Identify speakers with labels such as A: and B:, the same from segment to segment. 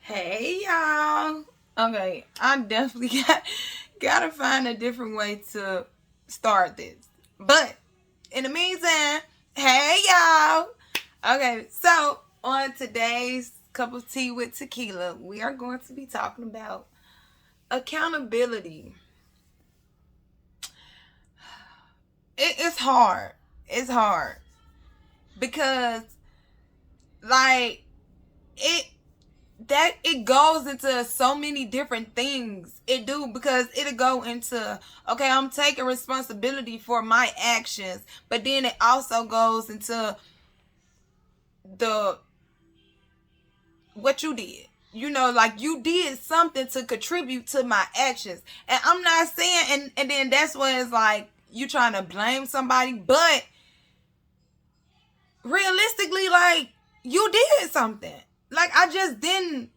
A: Hey y'all. Okay, I definitely gotta find a different way to start this. But in the meantime, hey y'all. Okay, so on today's cup of tea with tequila, we are going to be talking about accountability. It's hard. It's hard because like it it goes into so many different things. It do, because it'll go into, okay, I'm taking responsibility for my actions, but then it also goes into the what you did. Like you did something to contribute to my actions. And I'm not saying, and then that's what it's like, you trying to blame somebody, but realistically, like, you did something. Like, I just didn't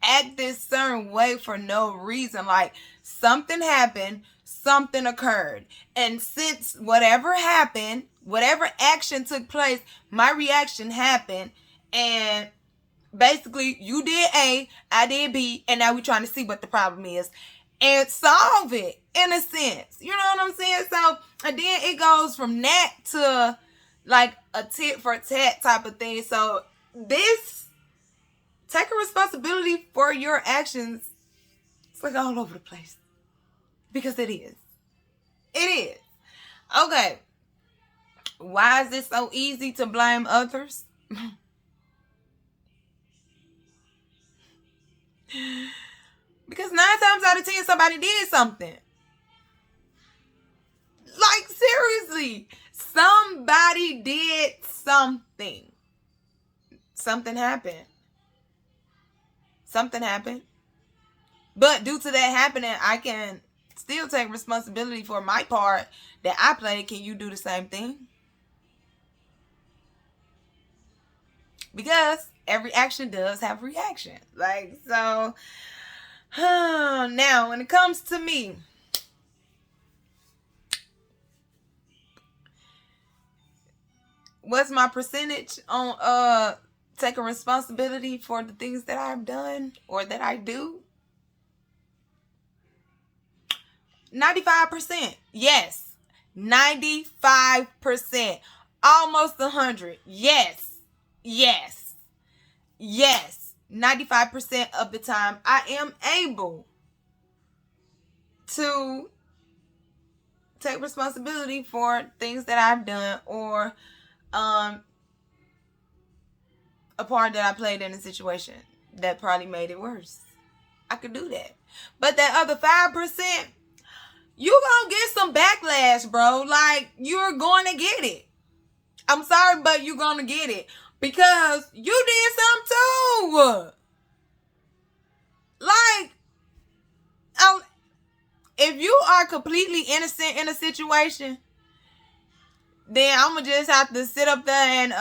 A: act this certain way for no reason. Like, something happened, something occurred. And since whatever happened, whatever action took place, my reaction happened. And basically, you did A, I did B, and now we're trying to see what the problem is and solve it, in a sense. You know what I'm saying? So, and then it goes from that to like a tit for tat type of thing. So this, taking responsibility for your actions, it's like all over the place, because it is. It is. Okay. Why is it so easy to blame others? Because 9 times out of 10, somebody did something. Like, seriously, somebody did something. Something happened. Something happened. But due to that happening, I can still take responsibility for my part that I played. Can you do the same thing? Because every action does have reaction. Like, so, now when it comes to me, what's my percentage on taking responsibility for the things that I've done or that I do? 95%. Yes. 95%. Almost 100. Yes. Yes. Yes. 95% of the time I am able to take responsibility for things that I've done, or a part that I played in a situation that probably made it worse. I could do that. But that other 5%, you gonna get some backlash, bro. Like, you're going to get it. I'm sorry, but you're gonna get it. Because you did something too. Like, if you are completely innocent in a situation, then I'm gonna just have to sit up there and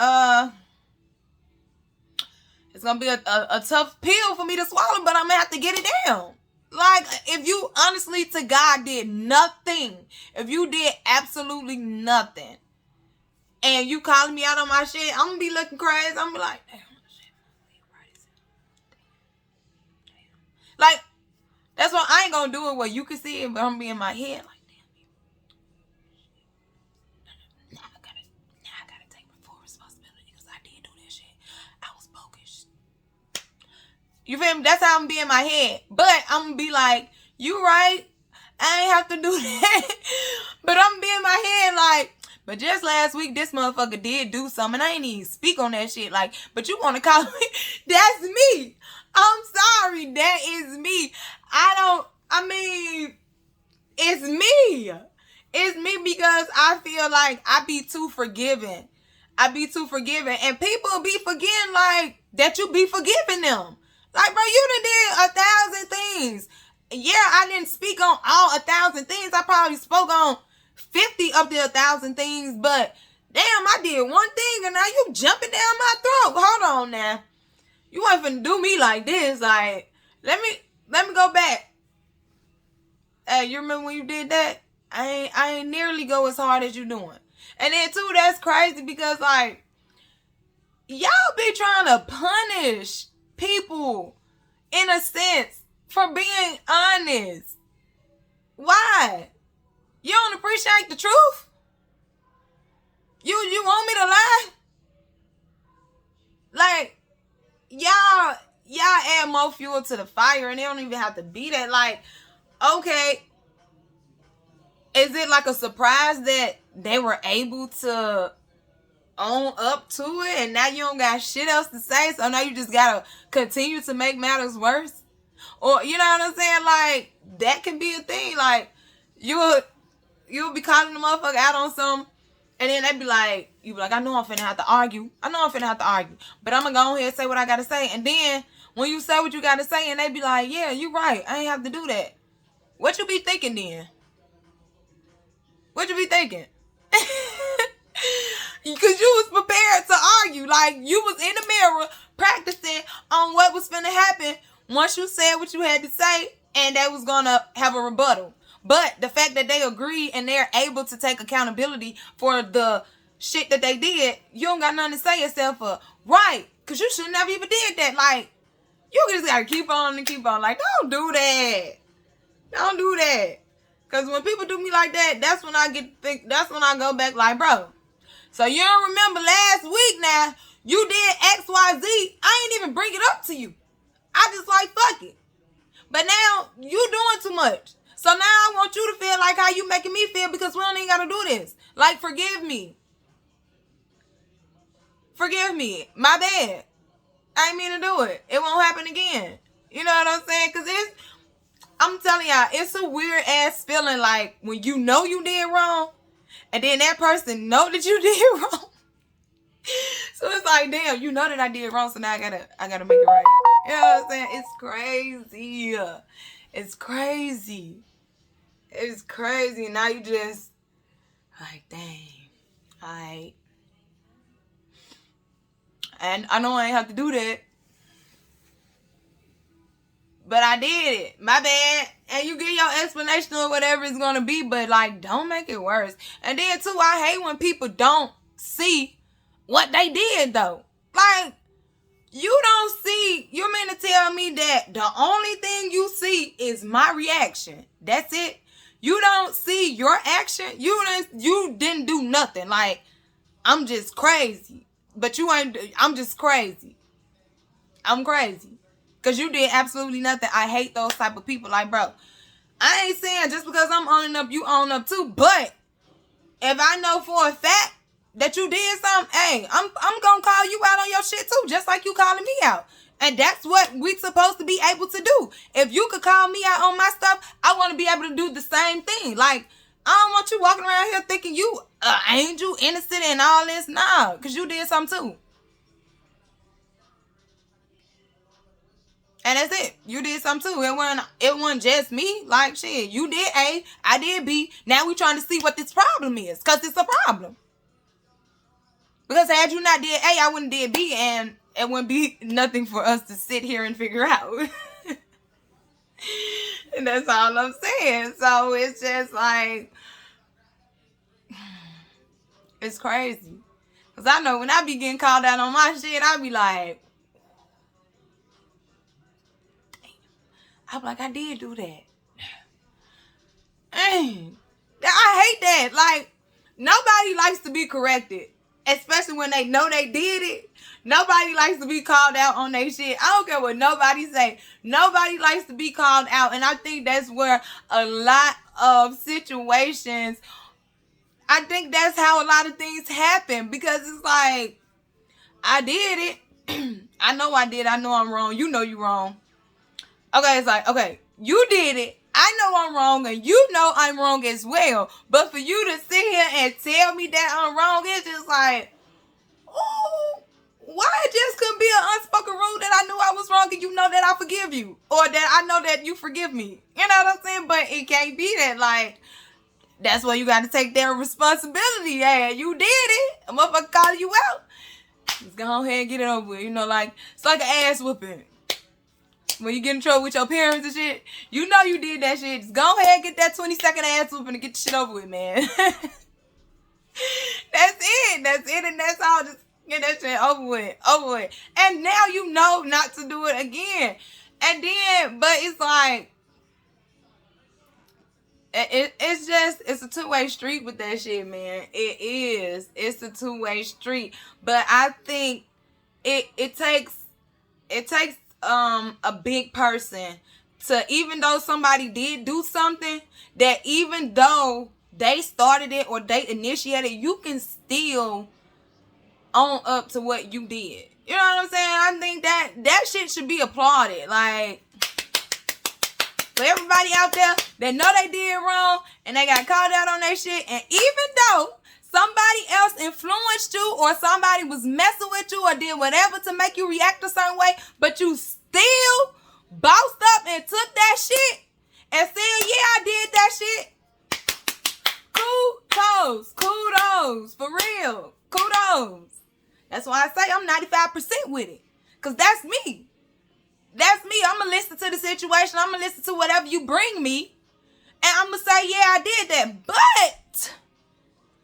A: it's gonna be a tough pill for me to swallow, but I'm gonna have to get it down. Like, if you honestly to God did nothing, if you did absolutely nothing, and you calling me out on my shit, I'm gonna be looking crazy. I'm gonna be like, damn, shit. Like, that's why I ain't gonna do it where you can see it, but I'm gonna be in my head like, damn, now I gotta take full responsibility because I did do that shit. I was bogus. You feel me? That's how I'm gonna be in my head. But I'm gonna be like, you right. I ain't have to do that. But I'm gonna be in my head like, but just last week, this motherfucker did do something. I ain't even speak on that shit. Like, but you want to call me? That's me. I'm sorry. That is me. It's me. It's me because I feel like I be too forgiving. I be too forgiving. And people be forgetting, like, that you be forgiving them. Like, bro, you done did 1,000 things. Yeah, I didn't speak on all 1,000 things. I probably spoke on 50 of the 1,000 things, but damn, I did one thing and now you jumping down my throat. Hold on now. You ain't finna do me like this. Like, let me go back. Hey, you remember when you did that? I ain't nearly go as hard as you doing. And then too, that's crazy because, like, y'all be trying to punish people, in a sense, for being honest. Why? You don't appreciate the truth? You want me to lie? Like, y'all add more fuel to the fire, and it don't even have to be that. Like, okay, is it like a surprise that they were able to own up to it, and now you don't got shit else to say, so now you just gotta continue to make matters worse? Or, you know what I'm saying? Like, that can be a thing. Like, you'll be calling the motherfucker out on some, and then they be like, you be like, I know I'm finna have to argue. But I'm gonna go ahead and say what I gotta say. And then when you say what you gotta say, and they be like, yeah, you right, I ain't have to do that. What you be thinking then? What you be thinking? Because you was prepared to argue. Like, you was in the mirror practicing on what was finna happen once you said what you had to say, and they was gonna have a rebuttal. But the fact that they agree and they're able to take accountability for the shit that they did, you don't got nothing to say yourself for. Right. Because you should never even did that. Like, you just got to keep on and keep on. Like, don't do that. Don't do that. Because when people do me like that, that's when I go back like, bro, so you don't remember last week now, you did XYZ. I ain't even bring it up to you. I just like, fuck it. But now, you doing too much. So now I want you to feel like how you making me feel, because we don't even got to do this. Like, forgive me. Forgive me. My bad. I ain't mean to do it. It won't happen again. You know what I'm saying? Because I'm telling y'all, it's a weird ass feeling like when you know you did wrong, and then that person know that you did wrong. So it's like, damn, you know that I did wrong, so now I gotta make it right. You know what I'm saying? It's crazy. It's crazy. It's crazy. Now you just like, dang. Alright. And I know I ain't have to do that, but I did it. My bad. And you get your explanation or whatever it's gonna be, but like, don't make it worse. And then too, I hate when people don't see what they did though. Like, you don't see, you mean to tell me that the only thing you see is my reaction? That's it? You don't see your action? You didn't do nothing. Like, I'm just crazy. But you ain't, I'm just crazy. I'm crazy. Because you did absolutely nothing. I hate those type of people. Like, bro, I ain't saying just because I'm owning up, you own up too. But if I know for a fact that you did something, hey, I'm going to call you out on your shit too. Just like you calling me out. And that's what we supposed to be able to do. If you could call me out on my stuff, I want to be able to do the same thing. Like, I don't want you walking around here thinking you angel, innocent, and all this. Nah, because you did something too. And that's it. You did something too. It wasn't just me. Like, shit, you did A, I did B. Now we trying to see what this problem is. Because it's a problem. Because had you not did A, I wouldn't did B. And it wouldn't be nothing for us to sit here and figure out. And that's all I'm saying. So it's just like, it's crazy. Because I know when I be getting called out on my shit, I be like, damn. I be like, I did do that. Dang. I hate that. Like, nobody likes to be corrected. Especially when they know they did it. Nobody likes to be called out on their shit. I don't care what nobody say. Nobody likes to be called out. And I think that's where a lot of situations, I think that's how a lot of things happen. Because it's like, I did it. I know I did. I know I'm wrong. You know you wrong. Okay, it's like, okay, you did it. I know I'm wrong, and you know I'm wrong as well. But for you to sit here and tell me that I'm wrong, it's just like, oh, why it just couldn't be an unspoken rule that I knew I was wrong and you know that I forgive you? Or that I know that you forgive me. You know what I'm saying? But it can't be that. Like, that's why you got to take their responsibility. Yeah, you did it. A motherfucker calling you out. Just go ahead and get it over with. You know, like, it's like an ass whooping. When you get in trouble with your parents and shit, you know you did that shit. Just go ahead and get that 20-second ass whooping and get the shit over with, man. That's it. That's it, and that's all. Just Get that shit over with. Over with. And now you know not to do it again. And then, but it's like, it's a two-way street with that shit, man. It is. It's a two-way street. But I think it takes a big person to, even though somebody did do something, that even though they started it or they initiated, you can still own up to what you did. You know what I'm saying? I think that shit should be applauded. Like, for everybody out there that know they did wrong and they got called out on their shit, and even though somebody else influenced you or somebody was messing with you or did whatever to make you react a certain way, but you still bossed up and took that shit and said, yeah, I did that shit. Kudos, for real. Kudos. That's why I say I'm 95% with it. Because that's me. That's me. I'm going to listen to the situation. I'm going to listen to whatever you bring me. And I'm going to say, yeah, I did that. But,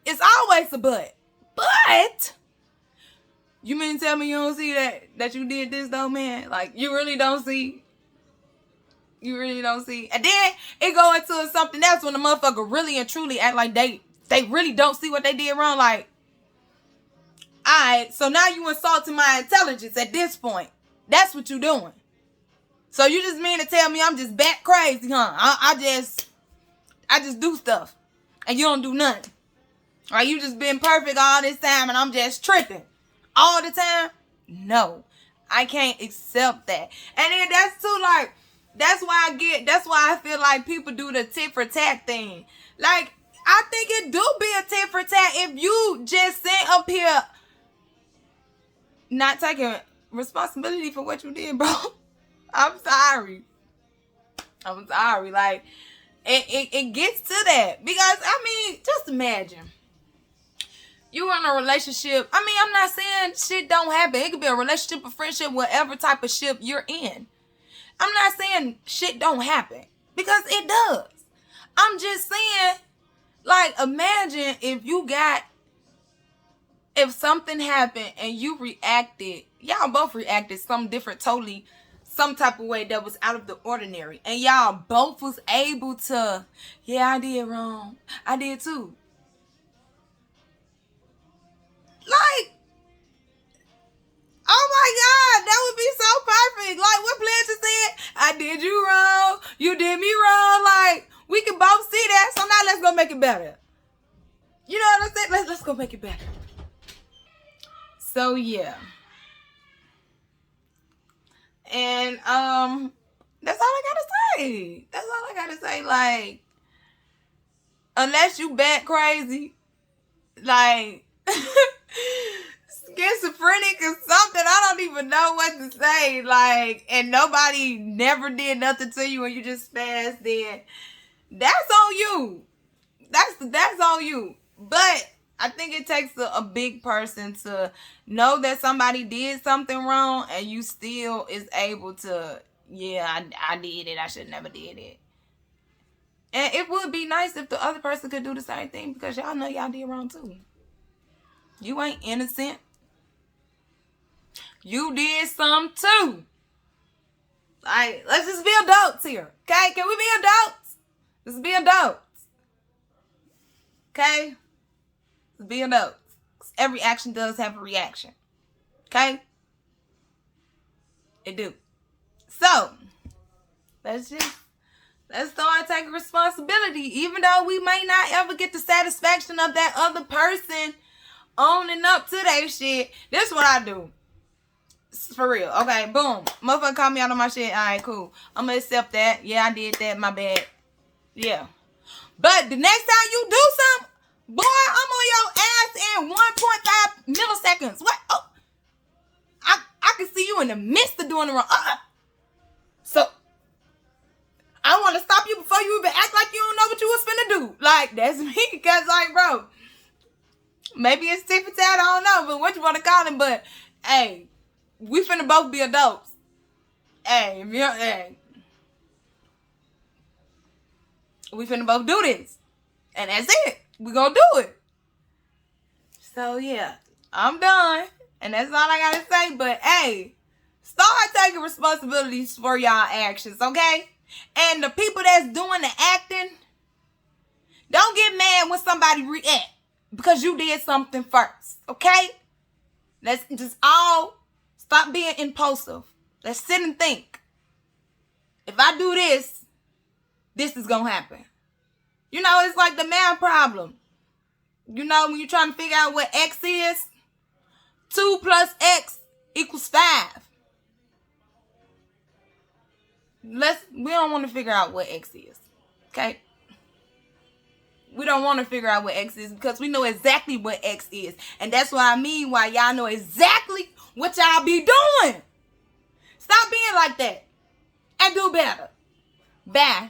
A: it's always a but. But, you mean to tell me you don't see that you did this though, man? Like, you really don't see? You really don't see? And then, it go into something else when the motherfucker really and truly act like they really don't see what they did wrong. Like, alright, so now you insulting my intelligence at this point. That's what you doing. So you just mean to tell me I'm just bat crazy, huh? I just do stuff. And you don't do nothing. Right? You just been perfect all this time and I'm just tripping. All the time? No. I can't accept that. And then that's too, like, that's why I feel like people do the tit for tat thing. Like, I think it do be a tit for tat if you just sit up here not taking responsibility for what you did, bro. I'm sorry. Like, it gets to that. Because, I mean, just imagine. You in a relationship. I mean, I'm not saying shit don't happen. It could be a relationship, a friendship, whatever type of ship you're in. I'm not saying shit don't happen. Because it does. I'm just saying, like, imagine if something happened and you reacted, y'all both reacted some type of way that was out of the ordinary. And y'all both was able to, yeah, I did wrong. I did too. Like, oh my God, that would be so perfect. Like what Pledge said, I did you wrong. You did me wrong. Like, we can both see that. So now let's go make it better. You know what I'm saying? Let's go make it better. So yeah. And that's all I gotta say. That's all I gotta say. Like, unless you bat crazy, like schizophrenic or something, I don't even know what to say. Like, and nobody never did nothing to you and you just spazzed, then that's on you. That's on you. But I think it takes a big person to know that somebody did something wrong and you still is able to, yeah, I did it. I should never did it. And it would be nice if the other person could do the same thing because y'all know y'all did wrong too. You ain't innocent. You did some too. Like, let's just be adults here. Okay? Can we be adults? Let's be adults. Okay? Let's be adults. Every action does have a reaction. Okay? It do. So, let's start taking responsibility. Even though we may not ever get the satisfaction of that other person owning up to that shit. This is what I do. For real. Okay, boom. Motherfucker call me out on my shit. Alright, cool. I'm gonna accept that. Yeah, I did that. My bad. Yeah. But the next time you do something, boy, I'm on your ass in 1.5 milliseconds. What? Oh, I can see you in the midst of doing the wrong. So, I want to stop you before you even act like you don't know what you was finna do. Like, that's me. Because, like, bro, maybe it's tit for tat, I don't know, but what you want to call him. But, hey, we finna both be adults. Hey, we finna both do this. And that's it. We gonna do it. So, yeah, I'm done. And that's all I gotta say. But hey, start taking responsibilities for y'all actions, okay? And the people that's doing the acting, don't get mad when somebody react because you did something first, okay? Let's just all stop being impulsive. Let's sit and think. If I do this, this is gonna happen. You know, it's like the math problem. You know, when you're trying to figure out what X is, 2 plus X equals 5. We don't want to figure out what X is. Okay? We don't want to figure out what X is because we know exactly what X is. And that's what I mean why y'all know exactly what y'all be doing. Stop being like that. And do better. Bye.